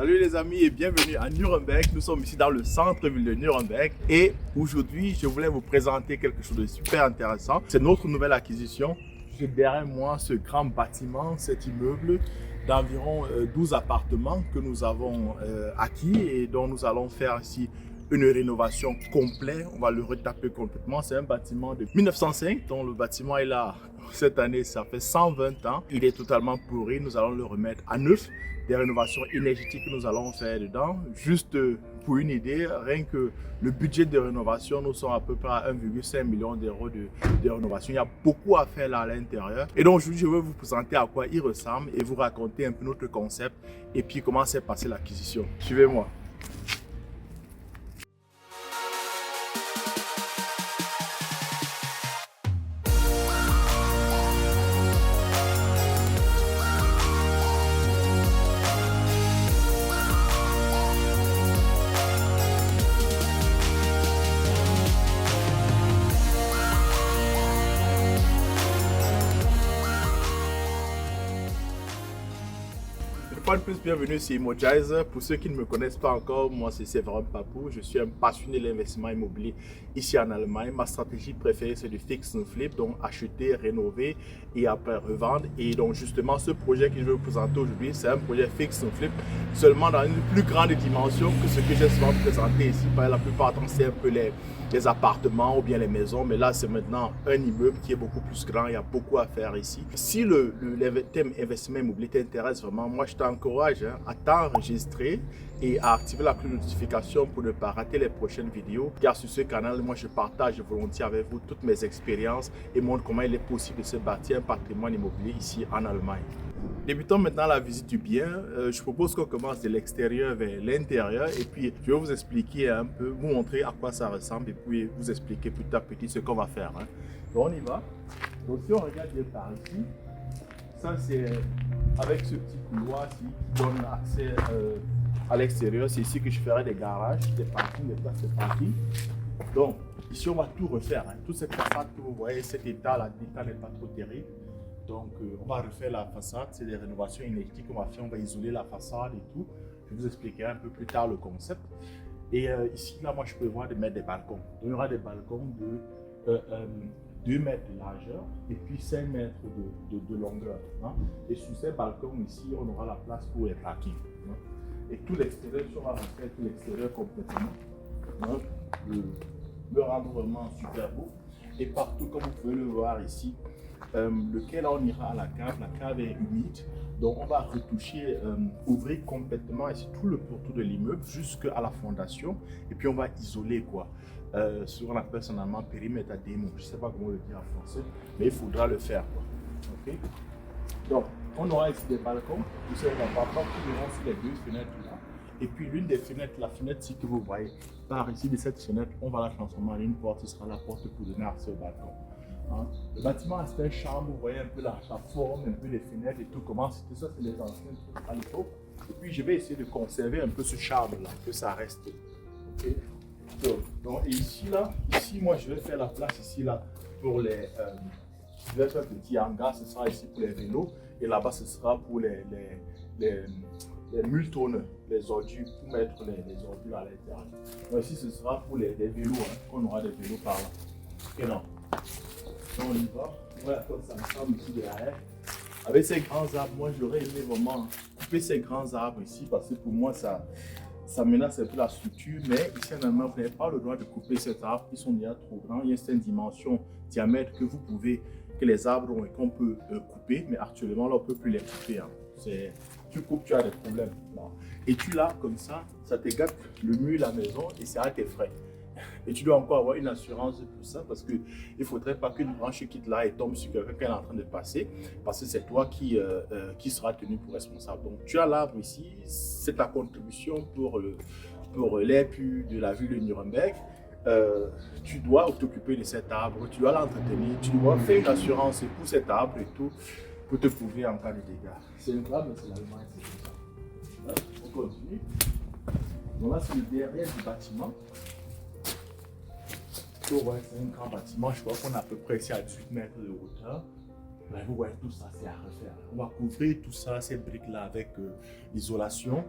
Salut les amis et bienvenue à Nuremberg. Nous sommes ici dans le centre-ville de Nuremberg et aujourd'hui je voulais vous présenter quelque chose de super intéressant. C'est notre nouvelle acquisition. J'ai derrière moi ce grand bâtiment, cet immeuble d'environ 12 appartements que nous avons acquis et dont nous allons faire ici une rénovation complète. On va le retaper complètement. C'est un bâtiment de 1905 dont le bâtiment est là cette année, ça fait 120 ans. Il est totalement pourri, nous allons le remettre à neuf. Des rénovations énergétiques que nous allons faire dedans. Juste pour une idée, rien que le budget de rénovation, nous sommes à peu près à 1,5 million d'euros de rénovation. Il y a beaucoup à faire là à l'intérieur. Et donc aujourd'hui, je vais vous présenter à quoi il ressemble et vous raconter un peu notre concept et puis comment s'est passée l'acquisition. Suivez-moi. Une fois de plus, bienvenue sur Emojizer. Pour ceux qui ne me connaissent pas encore, moi c'est Séverin Papou. Je suis un passionné de l'investissement immobilier ici en Allemagne. Ma stratégie préférée c'est du fix and flip, donc acheter, rénover et après revendre. Et donc justement ce projet que je vais vous présenter aujourd'hui, c'est un projet fix and flip, seulement dans une plus grande dimension que ce que j'ai souvent présenté ici. La plupart du temps c'est un peu les appartements ou bien les maisons, mais là c'est maintenant un immeuble qui est beaucoup plus grand, il y a beaucoup à faire ici. Si le thème investissement immobilier t'intéresse vraiment, moi je t'encourage à t'enregistrer et à activer la cloche de notification pour ne pas rater les prochaines vidéos, car sur ce canal, moi je partage volontiers avec vous toutes mes expériences et montre comment il est possible de se bâtir un patrimoine immobilier ici en Allemagne. Débutons maintenant la visite du bien. Je propose qu'on commence de l'extérieur vers l'intérieur et puis je vais vous expliquer un peu, vous montrer à quoi ça ressemble et puis vous expliquer petit à petit ce qu'on va faire. Donc on y va. Donc si on regarde bien par ici, ça c'est avec ce petit couloir-ci qui donne accès à l'extérieur. C'est ici que je ferai des garages, des parkings, des places de parking. Donc ici on va tout refaire. Toute cette façade que vous voyez, cet état-là, l'état n'est pas trop terrible. Donc, on va refaire la façade, c'est des rénovations énergétiques qu'on va faire, on va isoler la façade et tout. Je vous expliquerai un peu plus tard le concept. Et ici, là, moi, je prévois de mettre des balcons. Donc, il y aura des balcons de 2 mètres de largeur et puis 5 mètres de longueur. Hein. Et sur ces balcons ici, on aura la place pour les parkings. Hein. Et tout l'extérieur, on va refaire tout l'extérieur complètement. Hein. Le rendre vraiment super beau. Et partout, comme vous pouvez le voir ici, lequel on ira à la cave est humide, donc on va retoucher, ouvrir complètement ici tout le pourtour de l'immeuble jusqu'à la fondation et puis on va isoler quoi, ce qu'on appelle en allemand périmètre à démo, je ne sais pas comment le dire en français, mais il faudra le faire quoi. Okay? Donc on aura ici des balcons, vous savez, on va pas qui iront sur les 2 fenêtres là, et puis l'une des fenêtres, la fenêtre ici que vous voyez, par ici de cette fenêtre, on va la transformer en une porte, ce sera la porte pour donner accès au balcon. Hein. Le bâtiment a cette chambre, vous voyez un peu la forme, un peu les fenêtres et tout, comment c'était ça, c'est les anciennes à l'époque. Et puis je vais essayer de conserver un peu ce charme-là, que ça reste. Okay. Donc, et ici, moi je vais faire la place ici, là, pour les... je vais faire un petit hangar, ce sera ici pour les vélos, et là-bas ce sera pour les multonnes, les ordures, pour mettre les ordures à l'intérieur. Donc ici ce sera pour les vélos, hein, qu'on aura des vélos par là. Et non. Donc on y va, voilà comme ça me semble ici derrière. Avec ces grands arbres, moi j'aurais aimé vraiment couper ces grands arbres ici parce que pour moi ça menace un peu la structure. Mais ici en Allemagne, vous n'avez pas le droit de couper ces arbres, ils sont déjà trop grands. Il y a une dimension diamètre que vous pouvez, que les arbres ont et qu'on peut couper, mais actuellement là on ne peut plus les couper. Hein. Tu coupes, tu as des problèmes. Bon. Et tu l'as comme ça te gâte le mur, la maison et c'est à tes frais. Et tu dois encore avoir une assurance pour ça parce qu'il ne faudrait pas qu'une branche quitte là et tombe sur quelqu'un qui est en train de passer parce que c'est toi qui sera tenu pour responsable. Donc tu as l'arbre ici, c'est ta contribution pour l'air pur de la ville de Nuremberg. Tu dois t'occuper de cet arbre, tu dois l'entretenir, tu dois faire une assurance pour cet arbre et tout pour te couvrir en cas de dégâts. C'est une grave, mais c'est l'Allemagne, c'est comme ça. Là, on continue. Donc là, c'est le derrière du bâtiment. Ouais, c'est un grand bâtiment, je crois qu'on est à peu près ici à 18 mètres de hauteur. Mais vous voyez, tout ça, c'est à refaire. On va couvrir tout ça, ces briques-là avec l'isolation.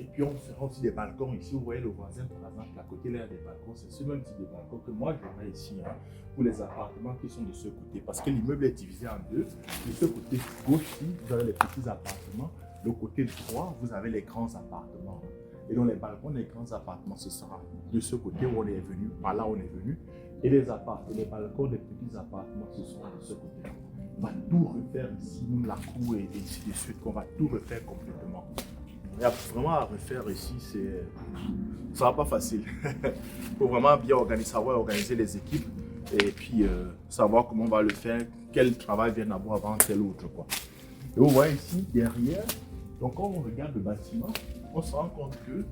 Et puis on fera aussi des balcons ici. Vous voyez le voisin par exemple, à côté là il y a des balcons. C'est ce même type de balcon que moi j'aurai ici hein, pour les appartements qui sont de ce côté. Parce que l'immeuble est divisé en deux. De ce côté gauche-ci, vous avez les petits appartements. Le côté droit, vous avez les grands appartements. Et donc les balcons des grands appartements, ce sera de ce côté où on est venu, par là où on est venu. Et les balcons des petits appartements, ce sera de ce côté. On va tout refaire ici, même la cour et ainsi de suite, qu'on va tout refaire complètement. Il y a vraiment à refaire ici, ça sera pas facile. Il faut vraiment bien organiser, savoir organiser les équipes et puis savoir comment on va le faire, quel travail vient d'abord avant tel autre. Quoi. Et vous voyez ici, derrière, donc quand on regarde le bâtiment, on se rend compte que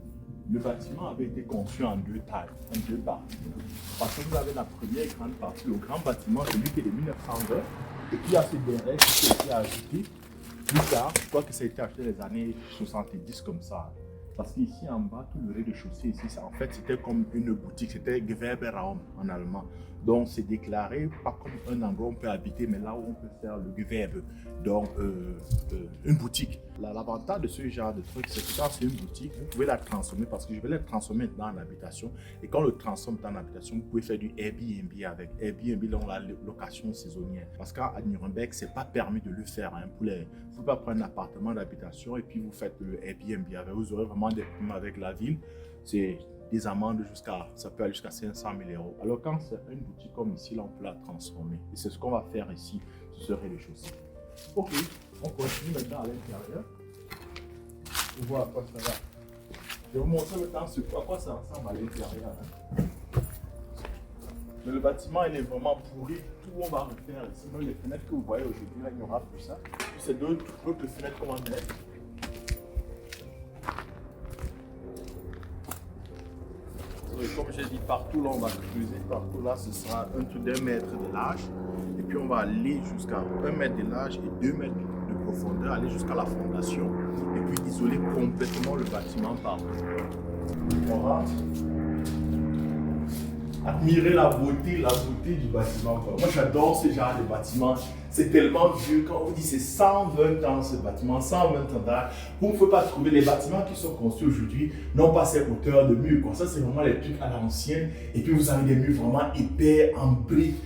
le bâtiment avait été conçu en deux tailles, en deux parties. Parce que vous avez la première grande partie, le grand bâtiment, celui qui est de 1920, et puis il y a ce dernier qui a été ajouté plus tard. Je crois que ça a été acheté dans les années 70 comme ça. Parce qu'ici en bas, tout le rez-de-chaussée, ici, en fait, c'était comme une boutique, c'était Gewerberaum en allemand. Donc, c'est déclaré pas comme un endroit où on peut habiter, mais là où on peut faire le Gewerbe, donc une boutique. L'avantage de ce genre de truc, c'est que quand c'est une boutique, vous pouvez la transformer, parce que je vais la transformer dans l'habitation. Et quand on le transforme dans l'habitation, vous pouvez faire du Airbnb avec. Airbnb, dans la location saisonnière. Parce qu'à Nuremberg, c'est pas permis de le faire. Hein, vous ne pouvez pas prendre un appartement d'habitation et puis vous faites le Airbnb avec. Vous aurez vraiment des problèmes avec la ville. C'est des amendes ça peut aller jusqu'à 500 000 €. Alors quand c'est une boutique comme ici, là, on peut la transformer. Et c'est ce qu'on va faire ici, ce serait les choses. Ok, on continue maintenant à l'intérieur. On voit à quoi ça va. Je vais vous montrer maintenant à quoi ça ressemble à l'intérieur. Hein. Mais le bâtiment, il est vraiment pourri. Tout on va refaire ici. Même les fenêtres que vous voyez aujourd'hui, là, il n'y aura plus ça. Puis c'est d'autres fenêtres qu'on va mettre. Comme j'ai dit, partout là, on va creuser. Partout là, ce sera un truc d'1 mètre de large. Et puis on va aller jusqu'à 1 mètre de large et 2 mètres de profondeur, aller jusqu'à la fondation. Et puis isoler complètement le bâtiment partout. On rentre. Admirer la beauté du bâtiment. Quoi. Moi, j'adore ce genre de bâtiment. C'est tellement vieux. Quand on vous dit c'est 120 ans ce bâtiment, 120 ans d'âge, vous ne pouvez pas trouver les bâtiments qui sont construits aujourd'hui, n'ont pas cette hauteur de mur. Quoi. Ça, c'est vraiment les trucs à l'ancienne. Et puis, vous avez des murs vraiment épais, en briques.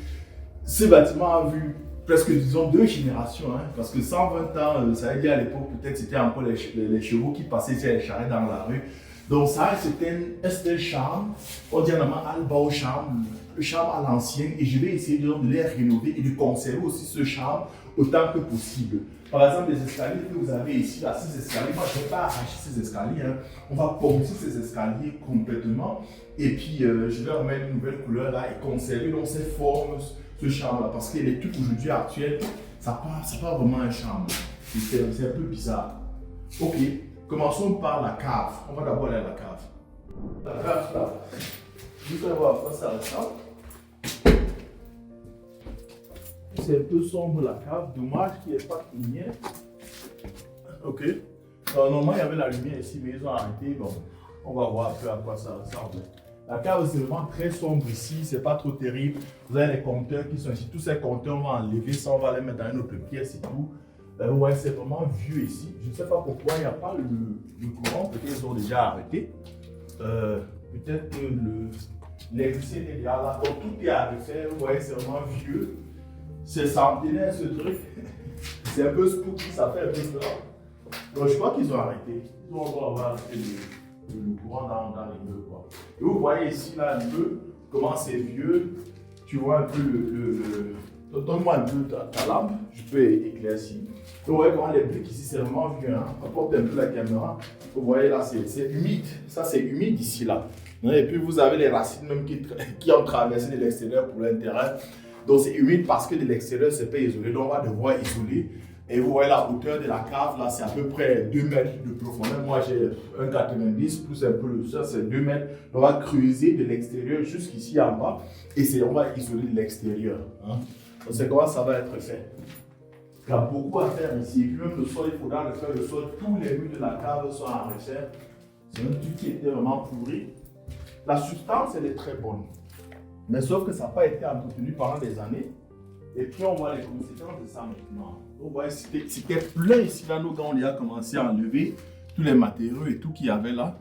Ce bâtiment a vu presque, disons, 2 générations. Hein, parce que 120 ans, ça veut dire à l'époque, peut-être c'était encore les chevaux qui passaient sur les charrettes dans la rue. Donc ça, c'était un charme, on dit en allemand Altbau charme, le charme à l'ancienne, et je vais essayer de les rénover et de conserver aussi ce charme autant que possible. Par exemple, les escaliers que vous avez ici, là, ces escaliers, moi je ne vais pas arracher ces escaliers, hein. On va poncer ces escaliers complètement, et puis je vais remettre une nouvelle couleur là et conserver donc ces formes, ce charme là, parce que les trucs aujourd'hui actuels, ça n'a pas vraiment un charme, c'est un peu bizarre. Ok. Commençons par la cave. On va d'abord aller à la cave. La cave là. Vous allez voir à quoi ça ressemble. C'est un peu sombre la cave. Dommage qu'il n'y ait pas de lumière. Ok. Normalement il y avait la lumière ici, mais ils ont arrêté. Bon, on va voir un peu à quoi ça ressemble. La cave c'est vraiment très sombre ici. C'est pas trop terrible. Vous avez les compteurs qui sont ici. Tous ces compteurs on va enlever ça. On va les mettre dans une autre pièce et tout. Ouais, c'est vraiment vieux ici. Je ne sais pas pourquoi il n'y a pas le courant. Peut-être qu'ils ont déjà arrêté. Peut-être que l'électricité est déjà là. Donc tout est à refaire. Vous voyez, c'est vraiment vieux. C'est centenaire ce truc. C'est un peu spooky, ça fait un peu peur. Donc je crois qu'ils ont arrêté. Ils vont avoir le courant dans les deux. Quoi. Et vous voyez ici, là, un peu comment c'est vieux. Tu vois un peu donne-moi un peu ta lampe, je peux éclaircir. Vous voyez comment les briques ici, c'est vraiment vieux. Hein? Apporte un peu la caméra. Vous voyez là, c'est humide. Ça, c'est humide ici, là. Et puis, vous avez les racines même qui ont traversé de l'extérieur pour l'intérieur. Donc, c'est humide parce que de l'extérieur, c'est pas isolé. Donc, on va devoir isoler. Et vous voyez la hauteur de la cave, là, c'est à peu près 2 mètres de profondeur. Moi, j'ai 1,90 plus un peu ça, c'est 2 mètres. On va creuser de l'extérieur jusqu'ici en bas. Et on va isoler de l'extérieur. Hein? Donc, c'est comment ça va être fait. Il y a beaucoup à faire ici. Et puis même le sol, il faudra le faire. Le sol, tous les murs de la cave sont à refaire. C'est un truc qui était vraiment pourri. La substance, elle est très bonne. Mais sauf que ça n'a pas été entretenu pendant des années. Et puis on voit les conséquences de ça maintenant. Donc, ouais, c'était plein ici, là, nous, quand on y a commencé à enlever. tous les matériaux et tout qu'il y avait là.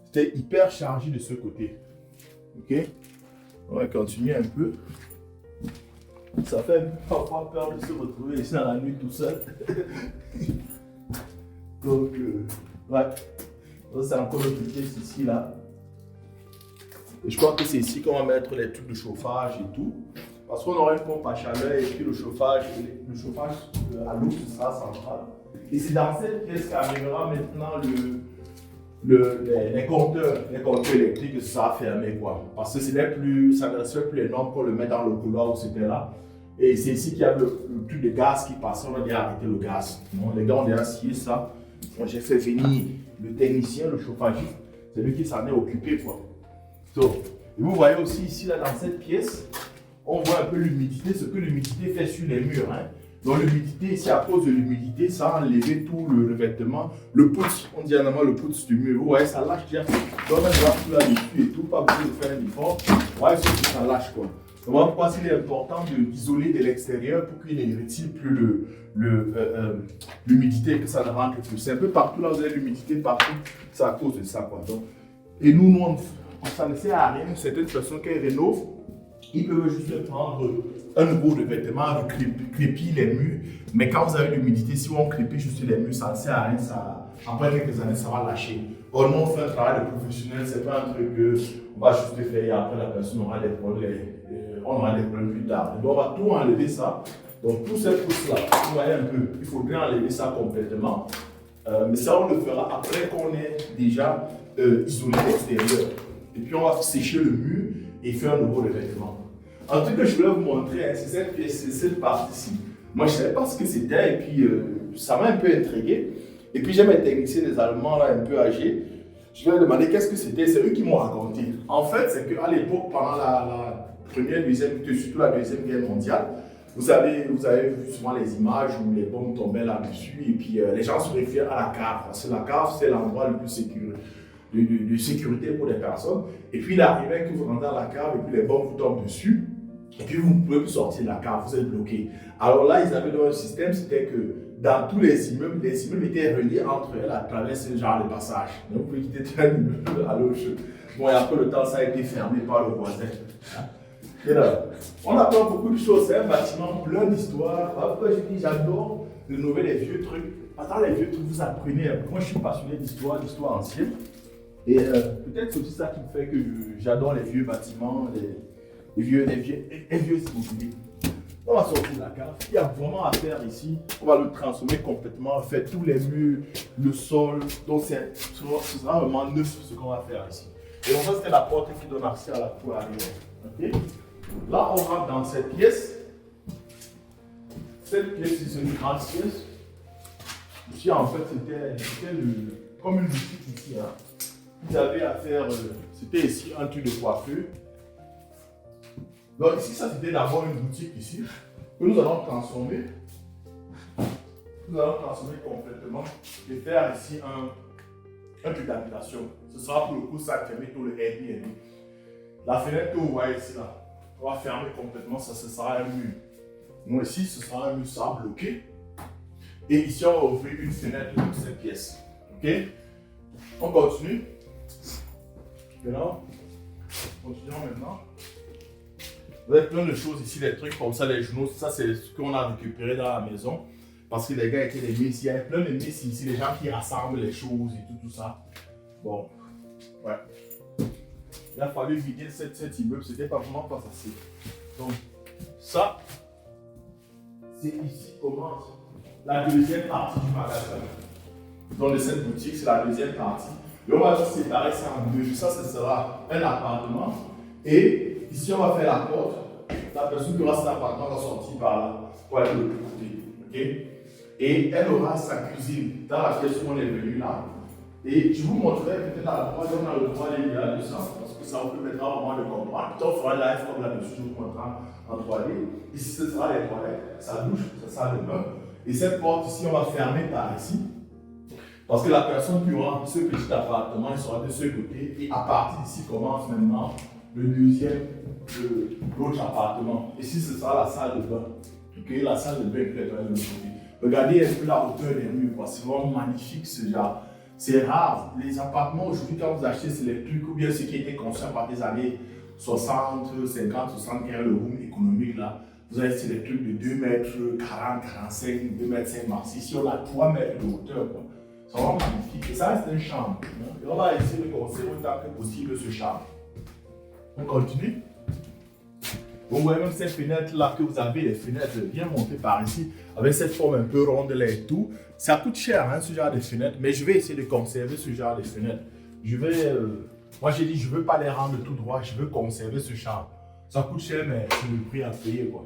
C'était hyper chargé de ce côté. Ok? On va continuer un peu. Ça fait parfois peur de se retrouver ici dans la nuit tout seul. Donc, ouais. Donc, c'est encore notre pièce ici, là. Et je crois que c'est ici qu'on va mettre les trucs de chauffage et tout. Parce qu'on aura une pompe à chaleur et puis le chauffage à l'eau, ce sera central. Et c'est dans cette pièce qu'arrivera maintenant les compteurs électriques que ça sera fermé, quoi. Parce que ça ne resterait plus les normes qu'on le met dans le couloir où c'était là. Et c'est ici qu'il y a le truc de gaz qui passe. On va déjà arrêter le gaz. Non, les gars ont déjà scié ça. Moi, j'ai fait venir le technicien, le chauffagiste. C'est lui qui s'en est occupé, quoi. Donc, et vous voyez aussi ici, là, dans cette pièce, on voit un peu l'humidité, ce que l'humidité fait sur les murs. Hein. Donc l'humidité, ici, à cause de l'humidité, ça a enlevé tout le vêtement, le pouce, on dit en allemand le pouce du mur. Vous voyez, ça lâche déjà. Donc on va tout là-dessus et tout, pas besoin de faire un effort. Vous voyez, ça lâche, quoi. Donc voilà pourquoi il est important d'isoler de l'extérieur pour qu'il ne retire plus l'humidité et que ça ne rentre plus. C'est un peu partout, là, vous avez l'humidité partout, c'est à cause de ça, quoi. Donc, et nous, ça ne sert à rien. Certaines personnes qui rénovent, ils peuvent juste prendre un nouveau de vêtements, crépir les murs. Mais quand vous avez l'humidité, si on crépit juste les murs, ça ne sert à rien. Après quelques années, ça va lâcher. Or, nous, on fait un travail de professionnel. Ce n'est pas un truc qu'on va juste faire et après la personne aura des problèmes. On aura des problèmes plus tard. Donc, on va tout enlever ça. Donc, tous ces pousses-là, vous voyez un peu, il faudrait enlever ça complètement. Mais ça, on le fera après qu'on ait déjà isolé l'extérieur. Et puis, on va sécher le mur et faire un nouveau revêtement. Un truc que je voulais vous montrer, hein, c'est cette partie-ci. Moi, je ne savais pas ce que c'était et puis ça m'a un peu intrigué. Et puis, j'ai mes techniciens, des Allemands là, un peu âgés. Je leur ai demandé qu'est-ce que c'était. C'est eux qui m'ont raconté. En fait, c'est qu'à l'époque, pendant la première, deuxième, surtout la Deuxième Guerre mondiale, vous avez vu souvent les images où les bombes tombaient là-dessus et puis les gens se réfèrent à la cave. Parce que la cave, c'est l'endroit le plus de sécurité pour les personnes. Et puis, il arrivait que vous rentrez dans la cave et puis les bombes vous tombent dessus. Et puis, vous ne pouvez plus sortir de la cave, vous êtes bloqué. Alors là, ils avaient un système, c'était que dans tous les immeubles étaient reliés entre elles à travers ce genre de passage. Donc, vous pouvez quitter un immeuble à l'autre. Bon, et après le temps, ça a été fermé par le voisin. Et là, on apprend beaucoup de choses. C'est un bâtiment plein d'histoires. Pourquoi je dis j'adore rénover les vieux trucs. Attends, les vieux trucs, vous apprenez. Moi, je suis passionné d'histoire ancienne. Et peut-être c'est aussi ça qui me fait que j'adore les vieux bâtiments, les vieux immobiliers. On va sortir de la cave. Il y a vraiment à faire ici. On va le transformer complètement, faire tous les murs, le sol. Donc ce sera vraiment neuf ce qu'on va faire ici. Et donc ça, c'était la porte qui donne accès à la cour arrière. Okay? Là, on rentre dans cette pièce. Cette pièce, c'est une grande pièce. Ici, en fait, c'était comme une boutique ici. Hein. Vous avez à faire, c'était ici un truc de coiffure. Donc ici, ça c'était d'abord une boutique ici, que nous allons transformer. Nous allons transformer complètement et faire ici un truc d'habitation. Ce sera pour le coup ça qui met tout le Airbnb. La fenêtre que vous voyez ici là, on va fermer complètement, ça ce sera un mur. Donc ici, ce sera un mur, ça va bloquer. Et ici, on va ouvrir une fenêtre de cette pièce. Ok? On continue. Maintenant, continuons maintenant. Vous avez plein de choses ici, des trucs comme ça, les journaux. Ça, c'est ce qu'on a récupéré dans la maison. Parce que les gars étaient des messes. Il y a plein de messes ici, les gens qui rassemblent les choses et tout ça. Bon, ouais. Il a fallu vider cet immeuble, c'était pas vraiment pas facile. Donc, ça, c'est ici commence la deuxième partie du magasin. Donc, de cette boutique, c'est la deuxième partie. Et on va juste séparer ça en deux. Ça, ce sera un appartement. Et ici, on va faire la porte. La personne qui aura cet appartement va sortir par là pour aller de l'autre côté. Okay? Et elle aura sa cuisine dans la pièce où on est venu là. Et je vous montrerai peut-être à la droite, on a le droit légal de ça, parce que ça vous permettra vraiment de comprendre. Puis on fera un live comme là-dessus, je vous montrerai en 3D. Ici, ce sera les toilettes, sa douche, ça sera le meuble. Et cette porte ici, on va fermer par ici. Parce que la personne qui aura ce petit appartement, il sera de ce côté. Et à partir d'ici commence maintenant le deuxième de l'autre appartement. Ici, ce sera la salle de bain. Okay? La salle de bain qui est de l'autre côté. Regardez un peu la hauteur des murs. C'est vraiment magnifique ce genre. C'est rare. Les appartements aujourd'hui, quand vous achetez, c'est les trucs, ou bien ceux qui étaient conçus par des années 60, 50, 75, le boom économique là. Vous avez c'est des trucs de 2 mètres 40, 45, 2 mètres 5 max. Ici, on a 3 mètres de hauteur, quoi. C'est vraiment magnifique. Et ça reste une chambre. Et on va essayer de conserver autant que possible ce charme. On continue. Vous voyez même ces fenêtres là que vous avez, les fenêtres bien montées par ici, avec cette forme un peu ronde là et tout. Ça coûte cher hein, ce genre de fenêtres, mais je vais essayer de conserver ce genre de fenêtres. Moi j'ai dit je ne veux pas les rendre tout droit, je veux conserver ce charme. Ça coûte cher, mais c'est le prix à payer quoi.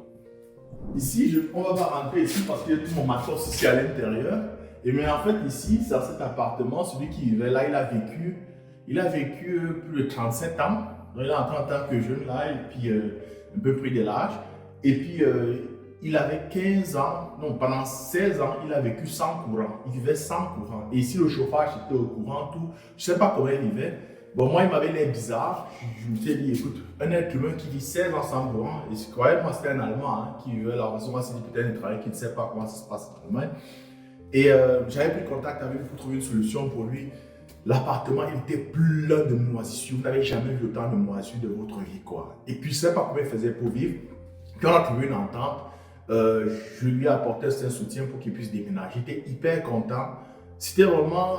Ici, on ne va pas rentrer ici parce qu'il y a tout mon matos ici à l'intérieur. Mais en fait ici, dans cet appartement, celui qui vivait là, il a vécu plus de 37 ans. Donc, il est entré en tant que jeune là, et puis un peu pris de l'âge. Et puis, il avait 15 ans, non, pendant 16 ans, il a vécu sans courant. Il vivait sans courant. Et ici, le chauffage était au courant, tout. Je ne sais pas comment il vivait. Bon, moi, il m'avait l'air bizarre. Je me suis dit, écoute, un être humain qui vit 16 ans sans courant, et je croyais que c'était un Allemand hein, qui vivait là. Moi, c'est peut-être un travail qui ne sait pas comment ça se passe en Allemagne. Et j'avais pris contact avec lui pour trouver une solution pour lui. L'appartement, il était plein de moisissures. Vous n'avez jamais vu autant de moisissures de votre vie, quoi. Et puis, je ne sais pas comment il faisait pour vivre. Quand on a trouvé une entente, je lui ai apporté un soutien pour qu'il puisse déménager. J'étais hyper content. C'était vraiment...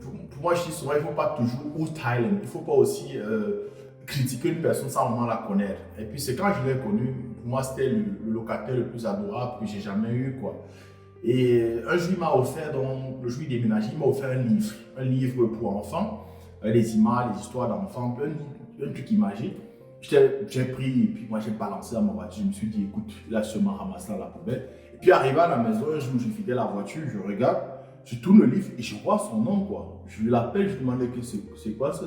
pour moi, je dis souvent, il ne faut pas toujours ou Thailand. Il ne faut pas aussi critiquer une personne sans vraiment la connaître. Et puis, c'est quand je l'ai connu, pour moi, c'était le locataire le plus adorable que j'ai jamais eu, quoi. Et un jour, il m'a offert, donc, le jour où il déménageait, il m'a offert un livre pour enfants, des images, des histoires d'enfants, un truc magique. J'ai pris et puis moi j'ai balancé dans ma voiture. Je me suis dit, écoute, il a sûrement ramassé dans la poubelle. Et puis arrivé à la maison, un jour, je vidais la voiture, je regarde, je tourne le livre et je vois son nom, quoi. Je l'appelle, je lui demande que c'est quoi ça.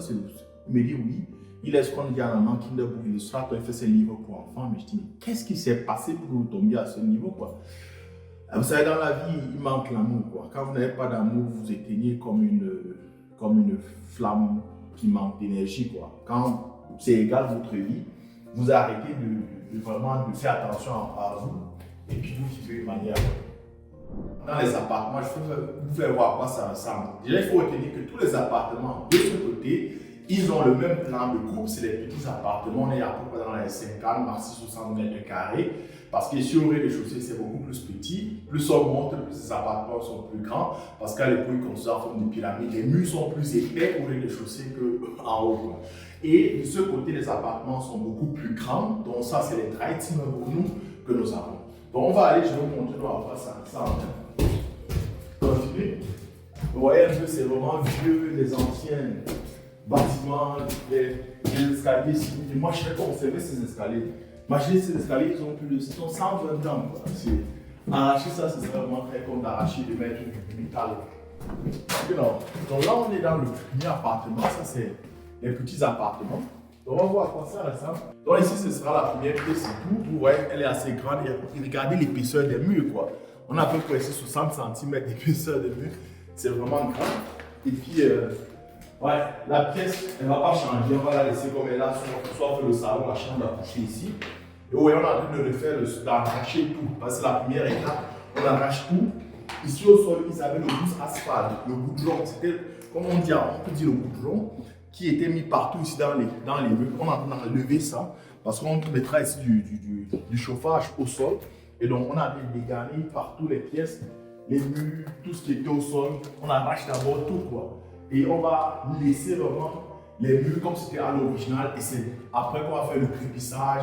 Il me dit oui. Il est ce qu'on dit en allemand, Kinderbuch Illustrator, il fait ses livres pour enfants. Mais je dis, mais qu'est-ce qui s'est passé pour que vous tombiez à ce niveau, quoi? Vous savez, dans la vie, il manque l'amour, quoi. Quand vous n'avez pas d'amour, vous éteignez comme une flamme qui manque d'énergie, quoi. Quand c'est égal votre vie, vous arrêtez vraiment de faire attention à vous et puis vous vivez de manière. Dans les appartements, je vais vous faire voir à quoi ça ressemble. Déjà, il faut retenir que tous les appartements de ce côté, ils ont le même plan de coupe, c'est les petits appartements, on est à peu près dans les 50, maxi 60 mètres carrés. Parce que si au rez-de-chaussée, c'est beaucoup plus petit. Plus on monte, plus les appartements sont plus grands. Parce qu'à l'époque, ils construisent en forme de pyramide. Les murs sont plus épais au rez-de-chaussée qu'en haut, quoi. Et de ce côté, les appartements sont beaucoup plus grands. Donc ça, c'est les Dreizimmer pour nous que nous avons. Donc on va aller, je vais vous montrer, on va voir ça ensemble. Continuez. Vous voyez un peu, c'est vraiment vieux, les anciens bâtiments, les escaliers. Moi, je vais conserver ces escaliers. Imaginez ces escaliers, ils ont 120 ans. Arracher ça, ce serait vraiment très comme d'arracher de mettre du métal. Donc là, on est dans le premier appartement. Ça, c'est les petits appartements. Donc on va voir à quoi ça ressemble. Donc ici, ce sera la première pièce et tout. Vous voyez, elle est assez grande. Et regardez l'épaisseur des murs, quoi. On a à peu près 60 cm d'épaisseur des murs. C'est vraiment grand. Et puis, ouais, la pièce, elle ne va pas changer. On va la laisser comme elle est là, soit le salon, la chambre à coucher ici. Et oui, on a en train de refaire, d'arracher tout. Parce que c'est la première étape, on arrache tout. Ici au sol, ils avaient le douce asphalte, le goudron. C'était, comme on peut dire le goudron, qui était mis partout ici dans les murs. On a enlevé ça, parce qu'on mettra ici du chauffage au sol. Et donc, on a dégarni partout les pièces, les murs, tout ce qui était au sol. On arrache d'abord tout, quoi. Et on va laisser vraiment les murs comme c'était à l'original. Et c'est après qu'on va faire le crépissage.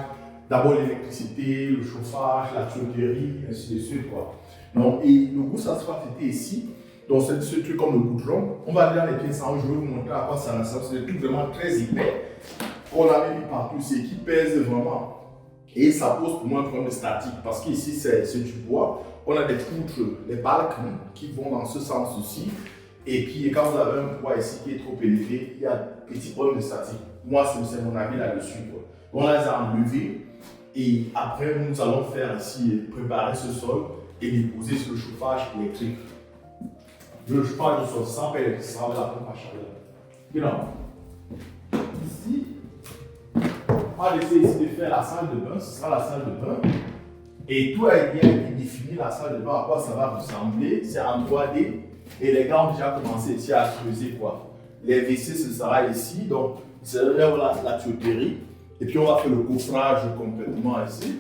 D'abord l'électricité, le chauffage, la tuyauterie, ainsi de suite, quoi. Donc, et le goût, ça se passe, c'était ici. Donc, c'est ce truc comme le goudron. On va aller dans les pièces en haut, je vais vous montrer à quoi ça ressemble. C'est des trucs vraiment très épais qu'on avait mis partout, c'est qui pèse vraiment. Et ça pose pour moi un problème de statique parce qu'ici, c'est du bois. On a des poutres, des balcons qui vont dans ce sens aussi. Et puis, quand vous avez un poids ici qui est trop élevé, il y a un petit problème de statique. Moi, c'est mon avis là-dessus, quoi. On les a enlevés. Et après, nous allons faire ici, préparer ce sol et déposer sur le chauffage électrique. Le chauffage du sol, ça s'appelle la pompe à chaleur. Ici, on va laisser ici de faire la salle de bain, ce sera la salle de bain. Et tout a été défini, la salle de bain, à quoi ça va ressembler. C'est en 3D. Et les gars ont déjà commencé ici à creuser quoi. Les WC, ce sera ici, donc c'est là la tuyauterie. Et puis on va faire le coffrage complètement ici.